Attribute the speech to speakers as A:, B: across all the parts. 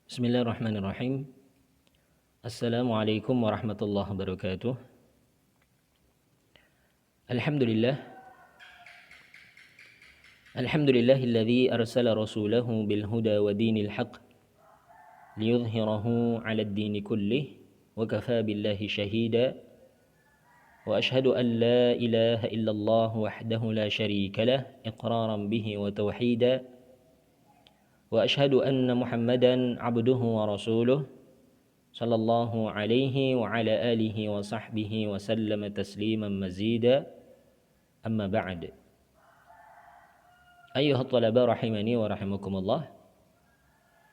A: Bismillahirrahmanirrahim. Assalamualaikum warahmatullahi wabarakatuh. Alhamdulillah. Alhamdulillahilladzi arsala rasulahu bil huda wa dinil haqq liyudhhirahu 'ala ad-dini kullih wa kafaa billahi shahida. Wa ashhadu an la ilaha illallah wahdahu la syarika lah iqraran bihi wa tauhida. Wa ashhadu anna Muhammadan 'abduhu wa rasuluh sallallahu alaihi wa ala alihi wa sahbihi wa sallama tasliman mazida. Amma ba'd. Ayyuhat talaba rahimani wa rahimakumullah.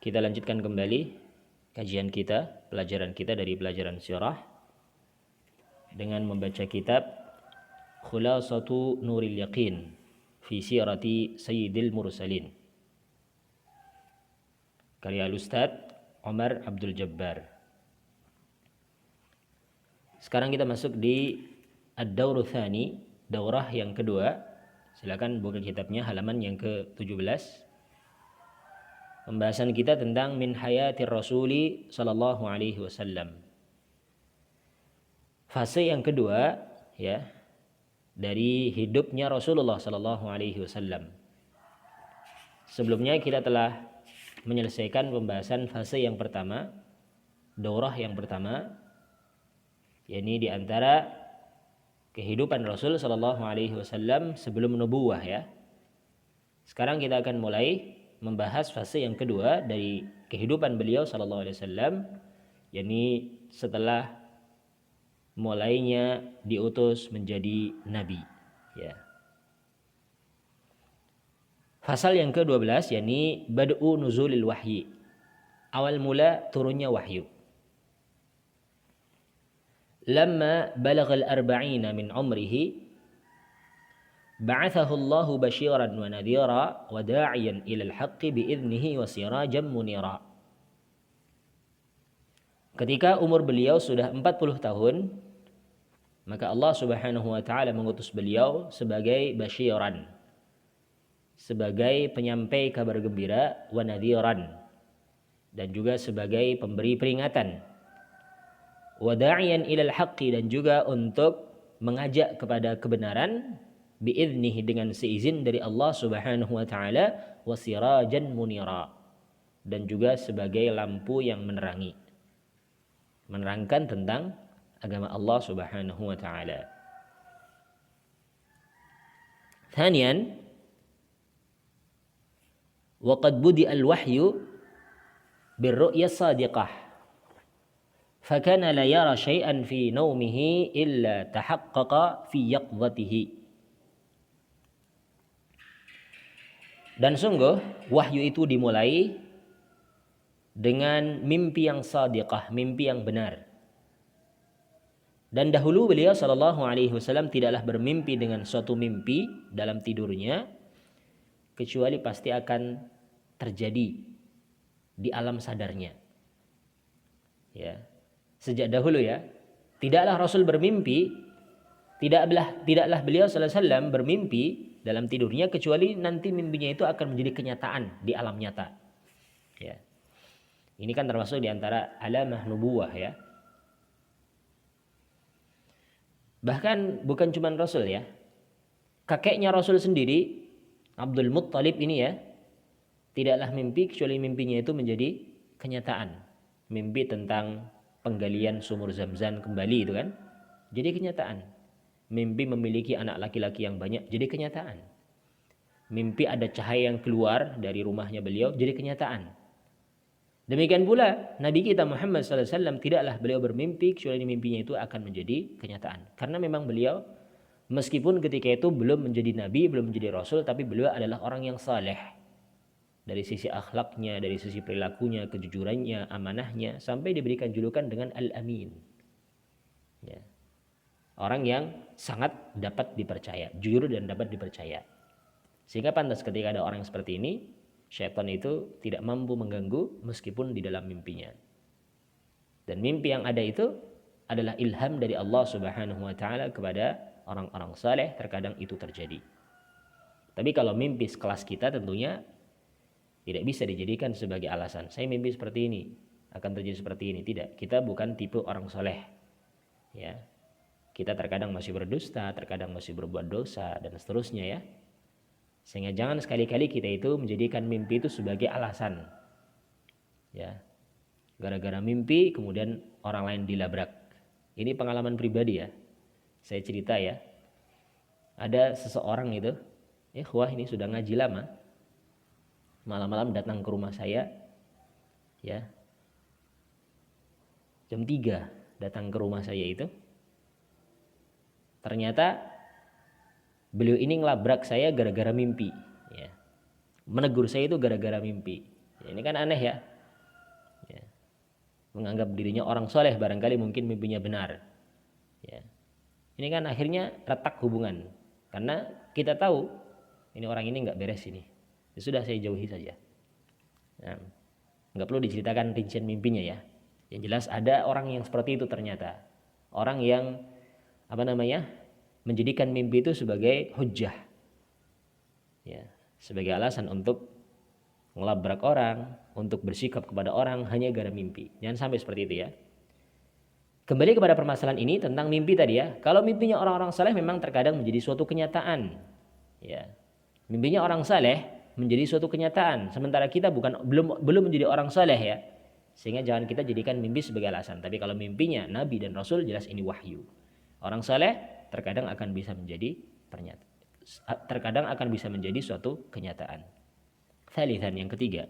A: Kita lanjutkan kembali kajian kita, pelajaran kita dari pelajaran sirah dengan membaca kitab Khulasatu Nuril Yaqin fi Sirati Sayyidil Mursalin karya Ustaz Umar Abdul Jabbar. Sekarang kita masuk di Ad-Dawru Tsani, daurah yang kedua. Silakan buka kitabnya halaman yang ke-17. Pembahasan kita tentang min hayatir rasuli sallallahu alaihi wasallam. Fase yang kedua ya dari hidupnya Rasulullah sallallahu alaihi wasallam. Sebelumnya kita telah menyelesaikan pembahasan fase yang pertama, daurah yang pertama, yakni di antara kehidupan Rasul sallallahu alaihi wasallam sebelum nubuwah ya. Sekarang kita akan mulai membahas fase yang kedua dari kehidupan beliau sallallahu alaihi wasallam, yakni setelah mulainya diutus menjadi nabi ya. Fasal yang ke-12 yakni bad'u nuzulil wahyi. Awal mula turunnya wahyu. Lamma balagal arba'ina min umrihi ba'athahu Allahu basyiran wa nadhira wa da'iyan ilal haqqi bi'idnihi wa sirajan munira. Ketika umur beliau sudah 40 tahun, maka Allah Subhanahu wa taala mengutus beliau sebagai basyiran, sebagai penyampai kabar gembira, wa nadhiran, dan juga sebagai pemberi peringatan, wa da'iyan ilal haqqi, dan juga untuk mengajak kepada kebenaran, bi'idnihi, dengan seizin dari Allah Subhanahu wa taala, wa sirajan munira, dan juga sebagai lampu yang menerangkan tentang agama Allah Subhanahu wa taala. Thaniyan, wa qad budi'a al-wahyu bir-ru'ya as-sadiqah fakana la yara syai'an fi naumihi illa tahaqqaqa fi yaqdhatihi. Dan sungguh wahyu itu dimulai dengan mimpi yang sadiqah, mimpi yang benar. Dan dahulu beliau sallallahu alaihi wasallam tidaklah bermimpi dengan suatu mimpi dalam tidurnya kecuali pasti akan terjadi di alam sadarnya. Ya. Sejak dahulu ya, tidaklah Rasul bermimpi, tidaklah beliau sallallahu alaihi wasallam bermimpi dalam tidurnya kecuali nanti mimpinya itu akan menjadi kenyataan di alam nyata. Ya. Ini kan termasuk di antara alamah nubuwah ya. Bahkan bukan cuma Rasul ya. Kakeknya Rasul sendiri, Abdul Muttalib ini ya, tidaklah mimpi kecuali mimpinya itu menjadi kenyataan. Mimpi tentang penggalian sumur Zam-Zam kembali itu kan, jadi kenyataan. Mimpi memiliki anak laki-laki yang banyak, jadi kenyataan. Mimpi ada cahaya yang keluar dari rumahnya beliau, jadi kenyataan. Demikian pula Nabi kita Muhammad SAW, tidaklah beliau bermimpi kecuali mimpinya itu akan menjadi kenyataan. Karena memang beliau meskipun ketika itu belum menjadi Nabi, belum menjadi Rasul, tapi beliau adalah orang yang saleh. Dari sisi akhlaknya, dari sisi perilakunya, kejujurannya, amanahnya, sampai diberikan julukan dengan Al-Amin. Ya. Orang yang sangat dapat dipercaya, jujur dan dapat dipercaya. Sehingga pantas ketika ada orang seperti ini, syaitan itu tidak mampu mengganggu meskipun di dalam mimpinya. Dan mimpi yang ada itu adalah ilham dari Allah Subhanahu wa taala kepada orang-orang saleh, terkadang itu terjadi. Tapi kalau mimpi sekelas kita tentunya Tidak bisa dijadikan sebagai alasan. Saya mimpi seperti ini, akan terjadi seperti ini. Tidak, kita bukan tipe orang soleh. Ya, kita terkadang masih berdusta, terkadang masih berbuat dosa, dan seterusnya ya. Sehingga jangan sekali-kali kita itu menjadikan mimpi itu sebagai alasan. Ya, gara-gara mimpi kemudian orang lain dilabrak. Ini pengalaman pribadi ya. Saya cerita ya. Ada seseorang itu, wah ini sudah ngaji lama. Malam-malam datang ke rumah saya, ya. Jam 3 datang ke rumah saya itu. Ternyata beliau ini ngelabrak saya gara-gara mimpi, ya. Menegur saya itu gara-gara mimpi. Ya, ini kan aneh ya. Ya. Menganggap dirinya orang soleh, barangkali mungkin mimpinya benar. Ya. Ini kan akhirnya retak hubungan. Karena kita tahu ini orang ini nggak beres ini. Ya sudah, saya jauhi saja. Nah, nggak perlu diceritakan rincian mimpinya ya. Yang jelas ada orang yang seperti itu ternyata. Orang yang menjadikan mimpi itu sebagai hujjah. Ya, sebagai alasan untuk ngelabrak orang, untuk bersikap kepada orang hanya gara mimpi. Jangan sampai seperti itu ya. Kembali kepada permasalahan ini tentang mimpi tadi ya. Kalau mimpinya orang-orang saleh memang terkadang menjadi suatu kenyataan. Ya. Mimpinya orang saleh menjadi suatu kenyataan, sementara kita belum menjadi orang saleh ya. Sehingga jangan kita jadikan mimpi sebagai alasan. Tapi kalau mimpinya Nabi dan Rasul, jelas ini wahyu. Orang saleh terkadang akan bisa menjadi terkadang akan bisa menjadi suatu kenyataan. Thalithan, yang ketiga.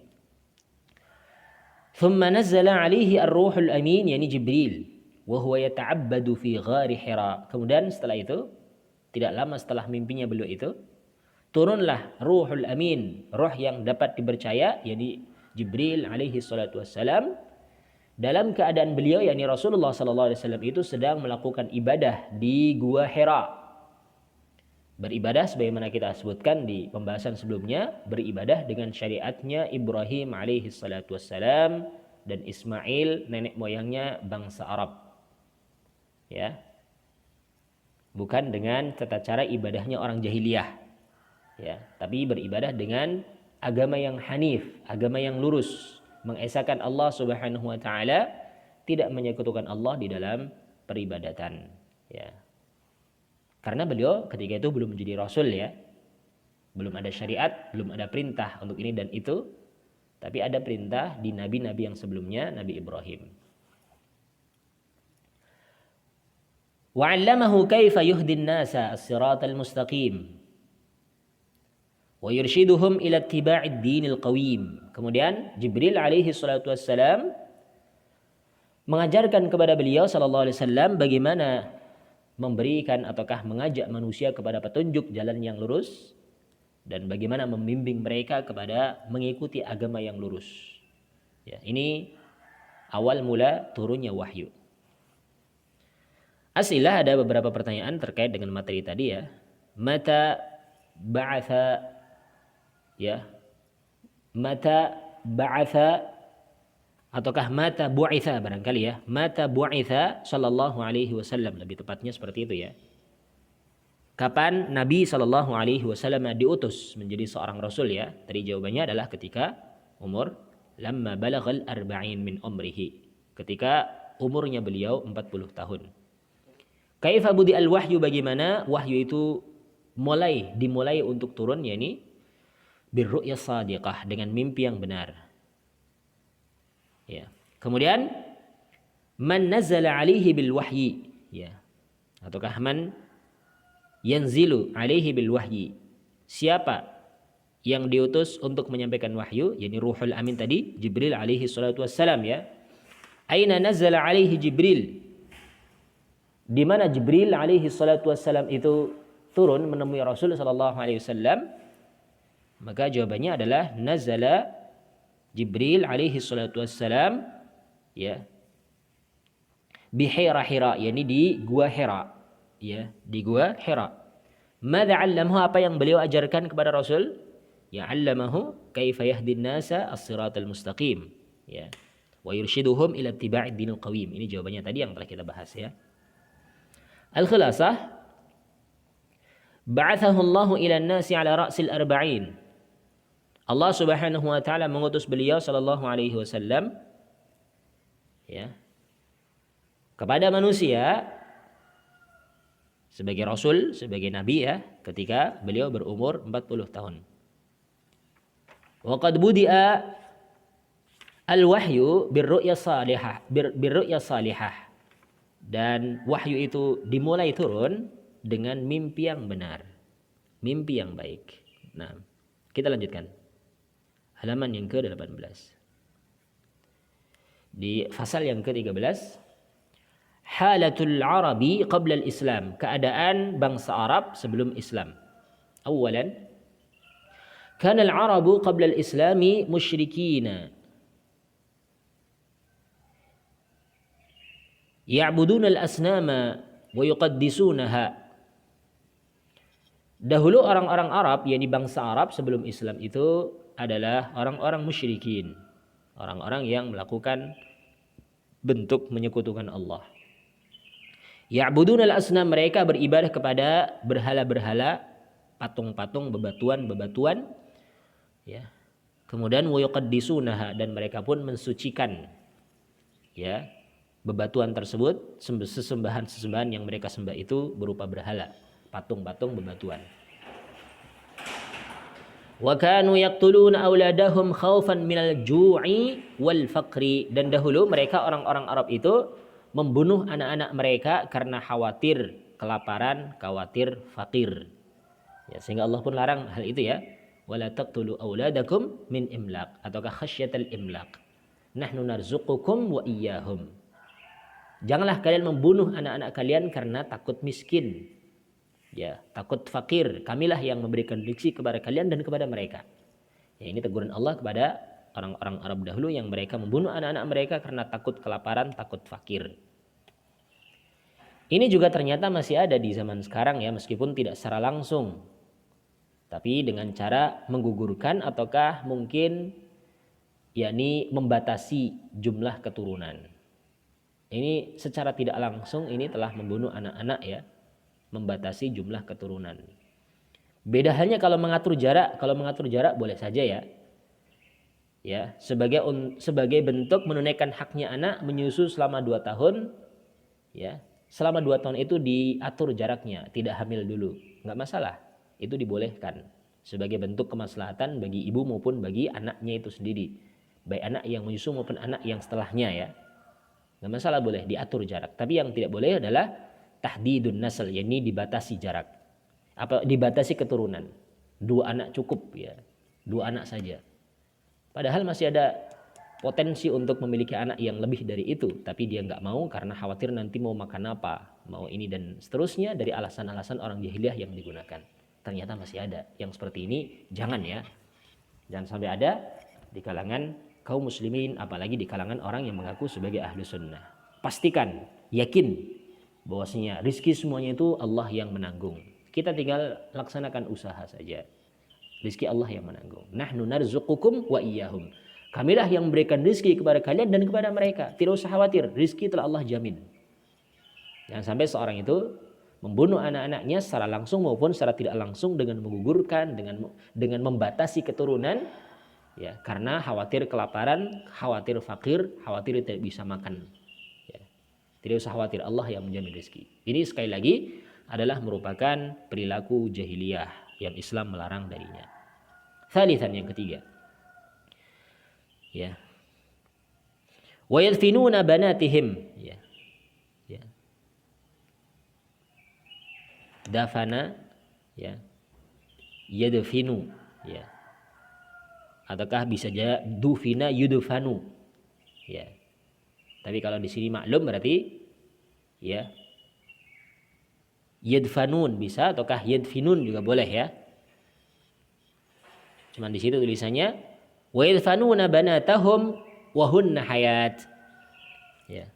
A: Thumma nazzala alaihi ar-ruhul amin, yani Jibril, wa huwa yata'abbadu fi ghari Hira. Kemudian setelah itu, tidak lama setelah mimpinya beliau itu, turunlah Ruhul Amin, roh yang dapat dipercaya, yakni Jibril alaihi salatu wassalam, dalam keadaan beliau yakni Rasulullah sallallahu alaihi wasallam itu sedang melakukan ibadah di Gua Hira. Beribadah sebagaimana kita sebutkan di pembahasan sebelumnya, beribadah dengan syariatnya Ibrahim alaihi salatu wassalam dan Ismail, nenek moyangnya bangsa Arab. Ya. Bukan dengan tata cara ibadahnya orang jahiliyah. Ya, tapi beribadah dengan agama yang hanif, agama yang lurus, mengesahkan Allah Subhanahu wa taala, tidak menyekutukan Allah di dalam peribadatan, ya. Karena beliau ketika itu belum menjadi rasul ya. Belum ada syariat, belum ada perintah untuk ini dan itu, tapi ada perintah di nabi-nabi yang sebelumnya, Nabi Ibrahim. Wa 'allamahu kaifa yuhdin nasa as-siratal mustaqim wa yurshiduhum ila ittiba'id dinil qawim. Kemudian Jibril alaihi salatu wassalam mengajarkan kepada beliau sallallahu alaihi wasallam bagaimana memberikan ataukah mengajak manusia kepada petunjuk jalan yang lurus dan bagaimana membimbing mereka kepada mengikuti agama yang lurus. Ya, ini awal mula turunnya wahyu. Asilah, ada beberapa pertanyaan terkait dengan materi tadi ya. Mata ba'atha, ya, mata ba'atha ataukah mata bu'itha barangkali ya. Mata bu'itha sallallahu alaihi wasallam, lebih tepatnya seperti itu ya. Kapan Nabi sallallahu alaihi wasallam diutus menjadi seorang rasul ya? Tadi jawabannya adalah ketika umur lamma balaghal arba'in min umrihi. Ketika umurnya beliau 40 tahun. Kaifa budi al-wahyu, bagaimana wahyu itu dimulai untuk turun, yakni birru'ya shadiqah, dengan mimpi yang benar. Ya. Kemudian man nazala alaihi bil wahyi, ya. Ataukah man yanzilu alaihi bil wahyi, siapa yang diutus untuk menyampaikan wahyu, yakni Ruhul Amin tadi, Jibril alaihi salatu wassalam ya. Aina nazala alaihi Jibril, di mana Jibril alaihi salatu wassalam itu turun menemui Rasul sallallahu alaihi wasallam? Maka jawabannya adalah nazala Jibril alaihi salatu wassalam ya bi Hira, yakni di Gua Hira, ya, di Gua Hira. Madza 'allamahu, apa yang beliau ajarkan kepada Rasul? Ya, 'allamahu kaifa yahdin nasa as-siratal mustaqim, ya, wa yurshiduhum ila ittiba'id dinil qawim. Ini jawabannya tadi yang telah kita bahas ya. Al-khulasah, ba'athahu Allahu ila an-nasi ala ra'sil arba'in. Allah Subhanahu wa taala mengutus beliau sallallahu alaihi wasallam ya kepada manusia sebagai rasul, sebagai nabi ya, ketika beliau berumur 40 tahun. Wa qad budi'a al-wahyu birru'ya salihah. Dan wahyu itu dimulai turun dengan mimpi yang benar, mimpi yang baik. Nah, kita lanjutkan. Halaman yang ke-18. Di pasal yang ke-13, halatul arabi qabla al-islam, keadaan bangsa Arab sebelum Islam. Awalan, kana al-arabu qabla al-islami musyrikina ya'buduna al-asnama wa yuqaddisunaha. Dahulu orang-orang Arab, yakni bangsa Arab sebelum Islam itu adalah orang-orang musyrikin, orang-orang yang melakukan bentuk menyekutukan Allah. Ya'buduna al-asnam, mereka beribadah kepada berhala-berhala, patung-patung, bebatuan-bebatuan, ya. Kemudian wa yuqaddisunaha, dan mereka pun mensucikan ya bebatuan tersebut. Sesembahan-sesembahan yang mereka sembah itu berupa berhala, patung-patung, bebatuan. Wa kanu yaqtuluna auladahum khaufan minal ju'i wal faqri, dan dahulu mereka orang-orang Arab itu membunuh anak-anak mereka karena khawatir kelaparan, khawatir fakir. Ya, sehingga Allah pun larang hal itu ya. Wala taqtulu auladakum min imlaq, ataukah khasyatal imlaq. Nahnu narzuqukum wa iyyahum. Janganlah kalian membunuh anak-anak kalian karena takut miskin. Ya, takut fakir. Kamilah yang memberikan rezeki kepada kalian dan kepada mereka. Ya, ini teguran Allah kepada orang-orang Arab dahulu yang mereka membunuh anak-anak mereka karena takut kelaparan, takut fakir. Ini juga ternyata masih ada di zaman sekarang ya, meskipun tidak secara langsung. Tapi dengan cara menggugurkan ataukah mungkin yakni membatasi jumlah keturunan. Ini secara tidak langsung ini telah membunuh anak-anak ya, membatasi jumlah keturunan. Beda halnya kalau mengatur jarak. Kalau mengatur jarak boleh saja ya. Ya, sebagai bentuk menunaikan haknya anak menyusu selama 2 tahun ya. Selama 2 tahun itu diatur jaraknya, tidak hamil dulu, nggak masalah, itu dibolehkan sebagai bentuk kemaslahatan bagi ibu maupun bagi anaknya itu sendiri, baik anak yang menyusu maupun anak yang setelahnya ya, nggak masalah, boleh diatur jarak. Tapi yang tidak boleh adalah tahdidun nasl, yakni dibatasi jarak, dibatasi keturunan. 2 anak cukup ya, 2 anak saja. Padahal masih ada potensi untuk memiliki anak yang lebih dari itu, tapi dia nggak mau karena khawatir nanti mau makan apa, mau ini dan seterusnya, dari alasan-alasan orang jahiliyah yang digunakan. Ternyata masih ada yang seperti ini. Jangan ya, jangan sampai ada di kalangan kaum muslimin, apalagi di kalangan orang yang mengaku sebagai ahlu sunnah. Pastikan, yakin bahwasanya rizki semuanya itu Allah yang menanggung. Kita tinggal laksanakan usaha saja. Rizki Allah yang menanggung. Nahnu narzuqukum wa iyyahum. Kamilah yang memberikan rizki kepada kalian dan kepada mereka. Tidak usah khawatir, rizki telah Allah jamin. Jangan sampai seorang itu membunuh anak-anaknya secara langsung maupun secara tidak langsung dengan menggugurkan, dengan membatasi keturunan, ya, karena khawatir kelaparan, khawatir fakir, khawatir tidak bisa makan. Ya. Tidak usah khawatir, Allah yang menjamin rizki. Ini sekali lagi adalah merupakan perilaku jahiliyah yang Islam melarang darinya. Thalithan, yang ketiga. Ya. Wa yadfinuna banatihim, ya. Ya. Dafana, ya. Yadfinu, ya. Ataukah bisa jadi dufina yudfanu, ya. Tapi kalau di sini maklum berarti ya yadfanun bisa, ataukah yadfinun juga boleh ya. Cuman di situ tulisannya wa yadfanuna banatahum wa hunna hayat, ya.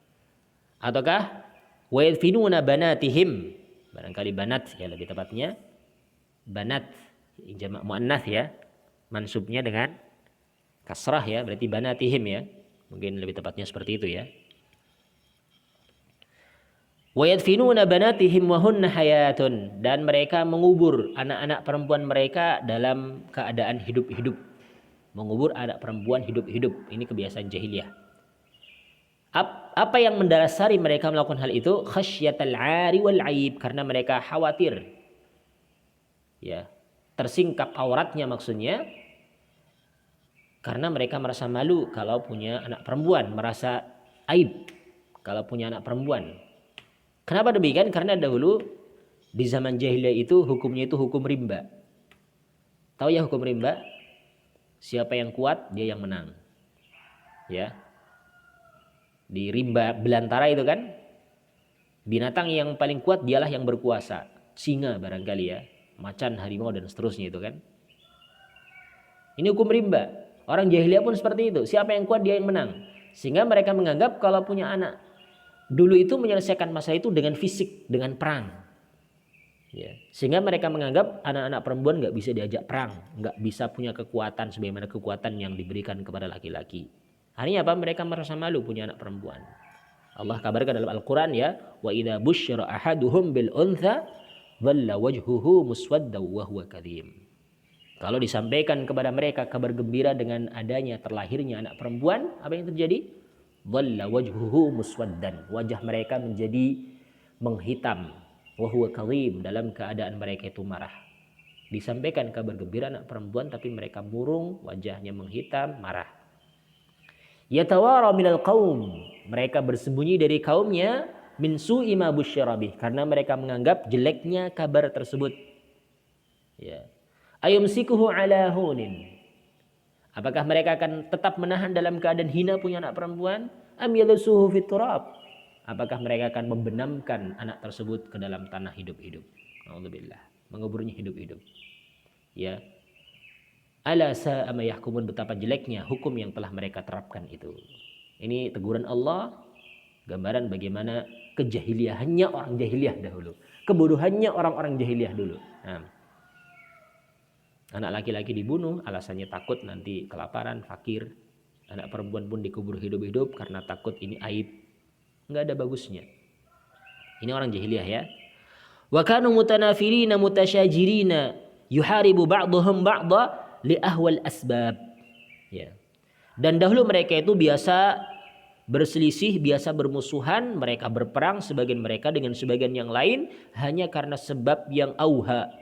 A: Ataukah wa yadfinuna banatihim, barangkali banat ya lebih tepatnya, banat jamak muannats ya, mansubnya dengan kasrah ya, berarti banatihim ya, mungkin lebih tepatnya seperti itu ya. Wa yadfinuna banatihim wa hunna hayatun, dan mereka mengubur anak-anak perempuan mereka dalam keadaan hidup-hidup, mengubur anak perempuan hidup-hidup. Ini kebiasaan jahiliyah. Apa yang mendasari mereka melakukan hal itu? Khasyatal 'ari wal 'aib, karena mereka khawatir ya, tersingkap auratnya maksudnya, karena mereka merasa malu kalau punya anak perempuan, merasa aib kalau punya anak perempuan. Kenapa demikian? Karena dahulu di zaman jahiliyah itu hukumnya itu hukum rimba. Tahu ya hukum rimba? Siapa yang kuat dia yang menang. Ya. Di rimba belantara itu kan, binatang yang paling kuat dialah yang berkuasa. Singa barangkali ya, macan, harimau dan seterusnya itu kan. Ini hukum rimba. Orang jahiliyah pun seperti itu. Siapa yang kuat dia yang menang. Sehingga mereka menganggap kalau punya anak, dulu itu menyelesaikan masalah itu dengan fisik, dengan perang. Ya. Sehingga mereka menganggap anak-anak perempuan nggak bisa diajak perang, nggak bisa punya kekuatan sebagaimana kekuatan yang diberikan kepada laki-laki. Artinya apa? Mereka merasa malu punya anak perempuan. Allah kabarkan dalam Al-Quran ya, wa idza busyira ahaduhum bil untha dhalla wajhuhu muswaddan wa huwa kadhim. Kalau disampaikan kepada mereka kabar gembira dengan adanya terlahirnya anak perempuan, apa yang terjadi? Dhalla wajhuhu muswaddan, wajah mereka menjadi menghitam, wa huwa kadhim, dalam keadaan mereka itu marah. Disampaikan kabar gembira anak perempuan tapi mereka murung, wajahnya menghitam, marah. Yatawara minal qaum, mereka bersembunyi dari kaumnya, min su'i ma busyira bih, karena mereka menganggap jeleknya kabar tersebut. Ya. Ayumsikuhu ala hunin, apakah mereka akan tetap menahan dalam keadaan hina punya anak perempuan? Am yadsuhu fit turab, apakah mereka akan membenamkan anak tersebut ke dalam tanah hidup-hidup? Alhamdulillah, menguburnya hidup-hidup. Ya. Ala sa'a ma yahkumun, betapa jeleknya hukum yang telah mereka terapkan itu. Ini teguran Allah, gambaran bagaimana kejahiliahannya orang jahiliyah dahulu, kebodohannya orang-orang jahiliyah dulu. Nah, anak laki-laki dibunuh alasannya takut nanti kelaparan, fakir. Anak perempuan pun dikubur hidup-hidup karena takut ini aib. Enggak ada bagusnya. Ini orang jahiliyah ya. Wa kanu mutanafirina mutasyajirina yuharibu ba'dhum ba'dha li ahwal asbab. Ya. Dan dahulu mereka itu biasa berselisih, biasa bermusuhan, mereka berperang sebagian mereka dengan sebagian yang lain hanya karena sebab yang auha,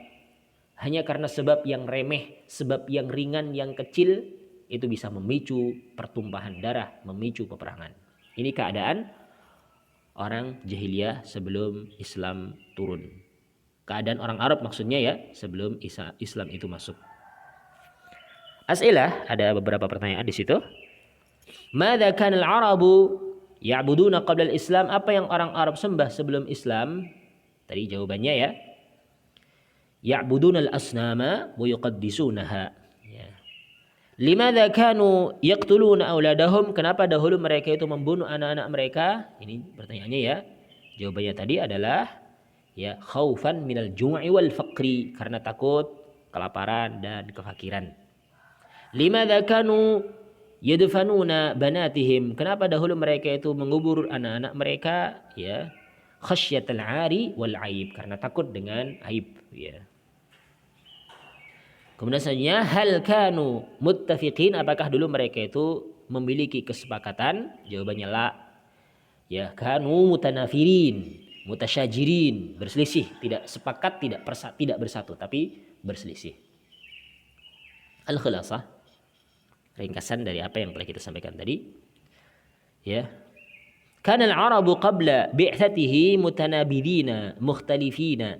A: hanya karena sebab yang remeh, sebab yang ringan, yang kecil, itu bisa memicu pertumpahan darah, memicu peperangan. Ini keadaan orang jahiliyah sebelum Islam turun. Keadaan orang Arab maksudnya ya, sebelum Islam itu masuk. As'ilah, ada beberapa pertanyaan di situ. Madza kana al-Arabu ya'buduna qabla al-Islam? Apa yang orang Arab sembah sebelum Islam? Tadi jawabannya ya. Ya'buduna al-asnama wa yuqaddisunaha. Ya. Limadza kanu yaqtuluna auladahum? Kenapa dahulu mereka itu membunuh anak-anak mereka? Ini pertanyaannya ya. Jawabannya tadi adalah ya, khaufan minal jum'i wal faqri, karena takut kelaparan dan kefakiran. Limadza kanu yadfanuna banatihim? Kenapa dahulu mereka itu mengubur anak-anak mereka? Ya, khasyatal 'ari wal 'aib, karena takut dengan aib. Ya. Kemudian selanjutnya, hal kanu muttafiqin? Apakah dulu mereka itu memiliki kesepakatan? Jawabannya la. Ya, kanu mutanafirin, mutasyajirin, berselisih, tidak sepakat, tidak bersatu, tapi berselisih. Al-khulasah, ringkasan dari apa yang telah kita sampaikan tadi. Ya. Kana al-Arabu qabla bi'tsatihi mutanabidina mukhtalifina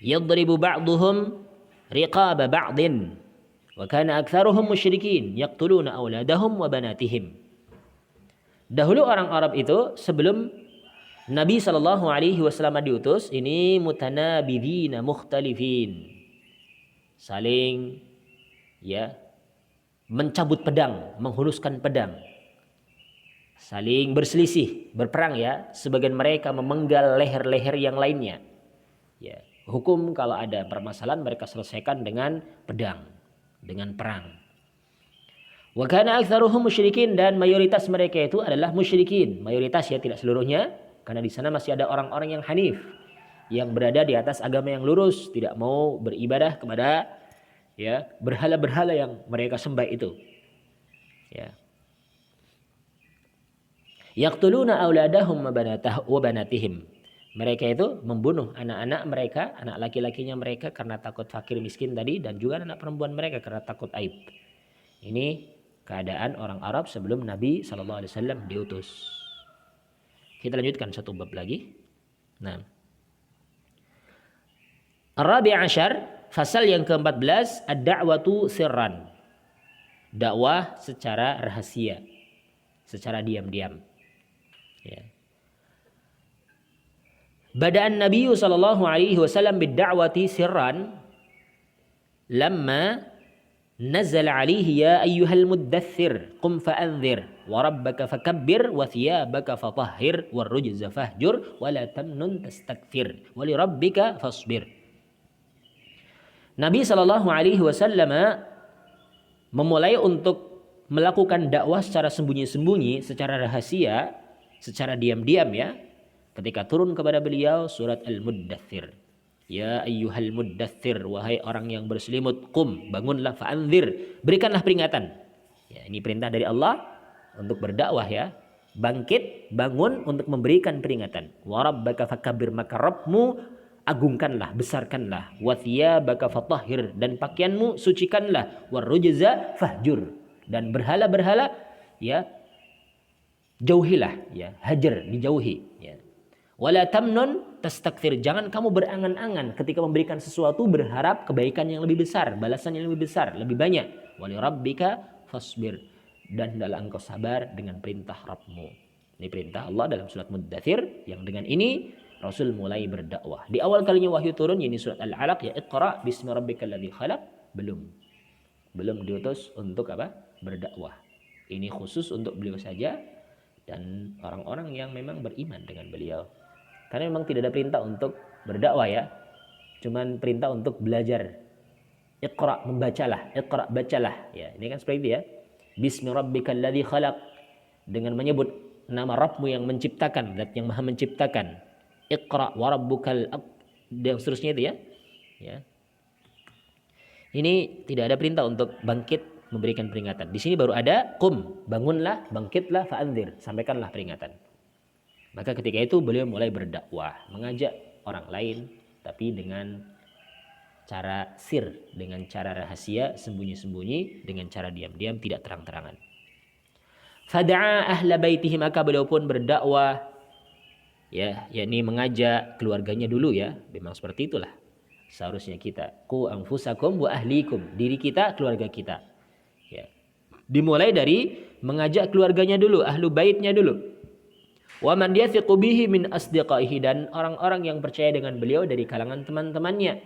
A: yadribu ba'dhum riqaba ba'din wa kana aktsaruhum musyrikin yaqtuluna auladahum wa banatihim. Dahulu orang Arab itu sebelum Nabi SAW diutus, ini mutanabidina mukhtalifin, saling ya mencabut pedang, menghunuskan pedang, saling berselisih, berperang ya. Sebagian mereka memenggal leher-leher yang lainnya. Ya, hukum kalau ada permasalahan mereka selesaikan dengan pedang, dengan perang. Wa kana aktsaruhum musyrikin, dan mayoritas mereka itu adalah musyrikin. Mayoritas ya, tidak seluruhnya, karena di sana masih ada orang-orang yang hanif, yang berada di atas agama yang lurus, tidak mau beribadah kepada ya, berhala-berhala yang mereka sembah itu. Ya. Yaqtuluna auladahum wa banatihim. Mereka itu membunuh anak-anak mereka, anak laki-lakinya mereka karena takut fakir miskin tadi, dan juga anak perempuan mereka karena takut aib. Ini keadaan orang Arab sebelum Nabi SAW diutus. Kita lanjutkan satu bab lagi. Nah, Ar-Rabi' Ashar, fasal yang ke-14, ad-da'watu sirran. Dakwah secara rahasia, secara diam-diam. Ya. Bada'an Nabi sallallahu alaihi wasallam bid-da'wati sirran lamma nazala alaihi ya ayyuhal muddaththir qum fa'anzir wa rabbaka fakabbir wa thiyabaka fatahhir war rujza fahjur wa la tamnun tastakthir wa li rabbika fasbir. Nabi sallallahu alaihi wasallam memulai untuk melakukan dakwah secara sembunyi-sembunyi, secara rahasia, secara diam-diam ya. Ketika turun kepada beliau surat Al-Muddaththir. Ya ayyuhal muddaththir, wahai orang yang berselimut, qum, bangunlah, fa'anzir, berikanlah peringatan. Ya, ini perintah dari Allah untuk berdakwah ya. Bangkit, bangun untuk memberikan peringatan. Wa rabbaka fakabbir, maka Rabbmu agungkanlah, besarkanlah. Wa thiyabaka fatahhir, dan pakaianmu sucikanlah. War rujza fahjur, dan berhala-berhala ya jauhilah ya, hajar, dijauhi ya. Wala tamnun tastakthir, jangan kamu berangan-angan ketika memberikan sesuatu berharap kebaikan yang lebih besar, balasan yang lebih besar, lebih banyak. Wali rabbika fasbir, dan hendaklah engkau sabar dengan perintah Rabbmu. Ini perintah Allah dalam surat Muddathir, yang dengan ini Rasul mulai berdakwah. Di awal kalinya wahyu turun, ini surat Al-Alaq, ya iqra bismi rabbikal ladzi khalaq, belum diutus untuk apa? Berdakwah. Ini khusus untuk beliau saja dan orang-orang yang memang beriman dengan beliau. Karena memang tidak ada perintah untuk berdakwah ya. Cuman perintah untuk belajar. Iqra, membacalah. Iqra, bacalah. Ya, ini kan seperti itu ya. Bismi rabbikal ladzi khalaq. Dengan menyebut nama Rabbmu yang menciptakan, zat yang maha menciptakan. Iqra wa rabbukal dan seterusnya itu ya. Ya. Ini tidak ada perintah untuk bangkit memberikan peringatan. Di sini baru ada qum, bangunlah, bangkitlah, fa'anzir, sampaikanlah peringatan. Maka ketika itu beliau mulai berdakwah, mengajak orang lain, tapi dengan cara sir, dengan cara rahasia, sembunyi-sembunyi, dengan cara diam-diam, tidak terang-terangan. Fada'a ahla baitihi, maka beliau pun berdakwah, ya, yakni mengajak keluarganya dulu ya. Memang seperti itulah seharusnya kita. Qu anfusakum wa ahlikum, diri kita, keluarga kita. Ya. Dimulai dari mengajak keluarganya dulu, ahlu baitnya dulu. Wa man yathiqu bihi min asdiqaihi, dan orang-orang yang percaya dengan beliau dari kalangan teman-temannya.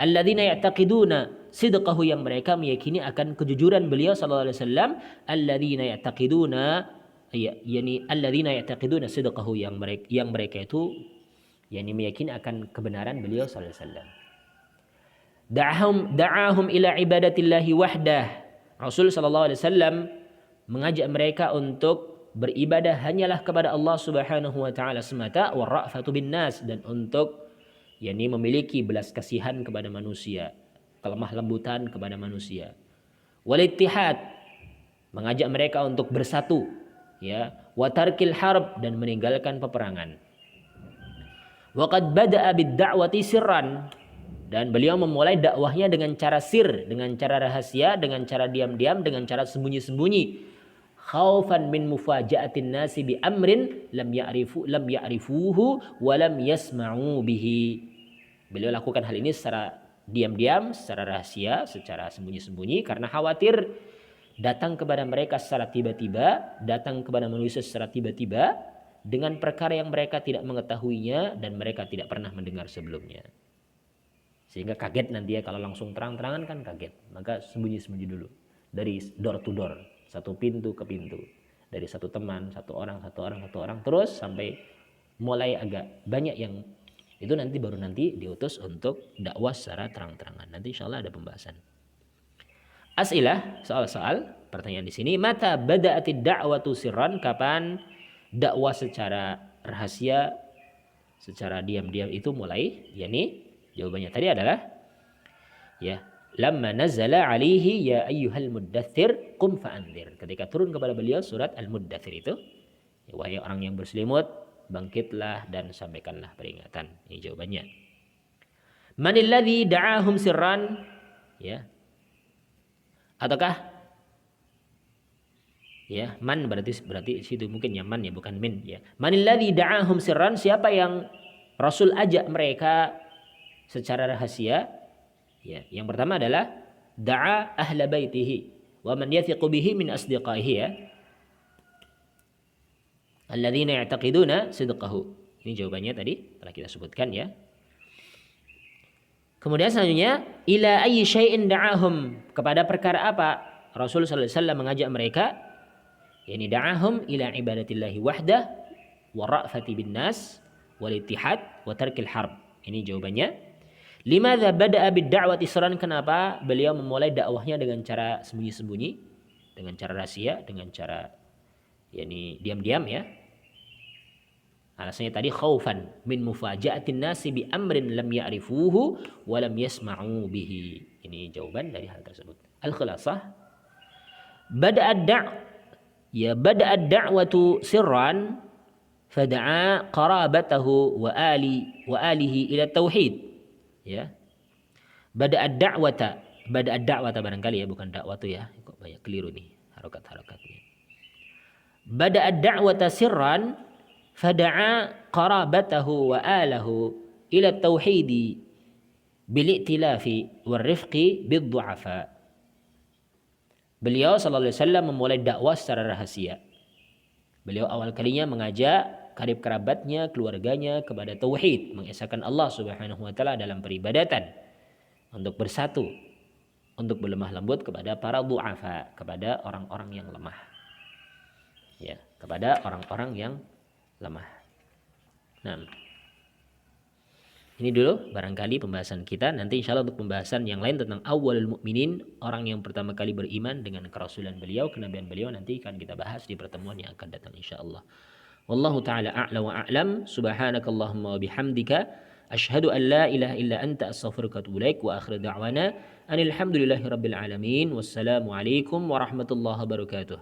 A: Alladzina ya'taqiduna sidqahu, yang mereka meyakini akan kejujuran beliau sallallahu alaihi wasallam. Alladzina ya'taqiduna, yakni alladzina ya'taqiduna sidqahu, yang mereka itu yakni meyakini akan kebenaran beliau sallallahu alaihi wasallam. Da'ahum ila ibadatillahi wahdah. Rasul sallallahu alaihi wasallam mengajak mereka untuk beribadah hanyalah kepada Allah Subhanahu wa taala semata, warra'fatu bin nas, dan untuk yakni memiliki belas kasihan kepada manusia, kelemah lembutan kepada manusia. Wal ittihad, mengajak mereka untuk bersatu ya, wa tarkil harb, dan meninggalkan peperangan. Wa qad bada'a bid-da'wati sirran, dan beliau memulai dakwahnya dengan cara sir, dengan cara rahasia, dengan cara diam-diam, dengan cara sembunyi-sembunyi. Khaufan min mufaja'atin nasi bi amrin lam ya'rifuhu wa lam yasma'u bihi. Beliau lakukan hal ini secara diam-diam, secara rahasia, secara sembunyi-sembunyi, karena khawatir datang kepada mereka secara tiba-tiba, datang kepada manusia secara tiba-tiba dengan perkara yang mereka tidak mengetahuinya dan mereka tidak pernah mendengar sebelumnya. Sehingga kaget nanti ya, kalau langsung terang-terangan kan kaget. Maka sembunyi-sembunyi dulu, dari door to door, satu pintu ke pintu, dari satu teman, satu orang, terus sampai mulai agak banyak yang itu, nanti baru nanti diutus untuk dakwah secara terang-terangan. Nanti insya Allah ada pembahasan. As'ilah, soal-soal, pertanyaan di sini. Mata bada'atid da'watu sirran, kapan dakwah secara rahasia, secara diam-diam itu mulai? Yani jawabannya tadi adalah ya, lamma nazala alaihi ya ayyuhal muddathir qum fa'anzir. Ketika turun kepada beliau surat Al-Muddathir itu, wahai orang yang berselimut, bangkitlah dan sampaikanlah peringatan. Ini jawabannya. Manil ladzi da'ahum sirran, ya. Ataukah ya, man berarti situ mungkin ya, man ya, bukan min ya. Manil ladzi da'ahum sirran, siapa yang Rasul ajak mereka secara rahasia? Ya, yang pertama adalah da'a ahla baitihi wa man yathiqu bihi min asdiqaihi, ya. Alladzina ya'taqiduna sidqahu. Ini jawabannya tadi telah kita sebutkan, ya. Kemudian selanjutnya ila ayyi syai'in da'ahum, kepada perkara apa Rasul sallallahu alaihi wasallam mengajak mereka? Yani da'ahum ila ibadatillahi wahdah wa ra'fati bin nas wal ittihad wa tarkil harb. Ini jawabannya. Limadza bada'a bid-da'wati sirran, kenapa beliau memulai dakwahnya dengan cara sembunyi-sembunyi, dengan cara rahasia, dengan cara yakni diam-diam, ya. Alasannya tadi khaufan min mufaja'atin nasi bi amrin lam ya'rifuhu wa lam yasma'u bihi. Ini jawaban dari hal tersebut. Al-khulasah bada'a ad-da'watu sirran fada'a qarabatahu wa alihi ila tauhid. Ya, bada'a da'wata barangkali ya, bukan dakwatu ya, kok banyak keliru nih harokat-harokatnya. Bada'a da'wata sirran fada'a qarabatahu wa alahu ila tauhidi bil i'tilafi war rifqi bid du'afa. Beliau sallallahu alaihi wasallam memulai dakwah secara rahasia. Beliau awal kalinya mengajak karib kerabatnya, keluarganya kepada tauhid, mengesahkan Allah Subhanahu wa taala dalam peribadatan, untuk bersatu, untuk berlemah lembut kepada para du'afa, kepada orang-orang yang lemah. Ya, kepada orang-orang yang lemah. Nah, ini dulu barangkali pembahasan kita. Nanti insyaallah untuk pembahasan yang lain tentang awwalul mukminin, orang yang pertama kali beriman dengan kerasulan beliau, kenabian beliau, nanti akan kita bahas di pertemuan yang akan datang insyaallah. Wallahu ta'ala a'la wa a'lam. Subhanakallahumma wa bihamdika asyhadu an la ilaha illa anta astaghfiruka wa atubu ilaik. Wa akhiru da'wana anil hamdulillahi rabbil alamin. Wassalamu alaikum warahmatullahi wabarakatuh.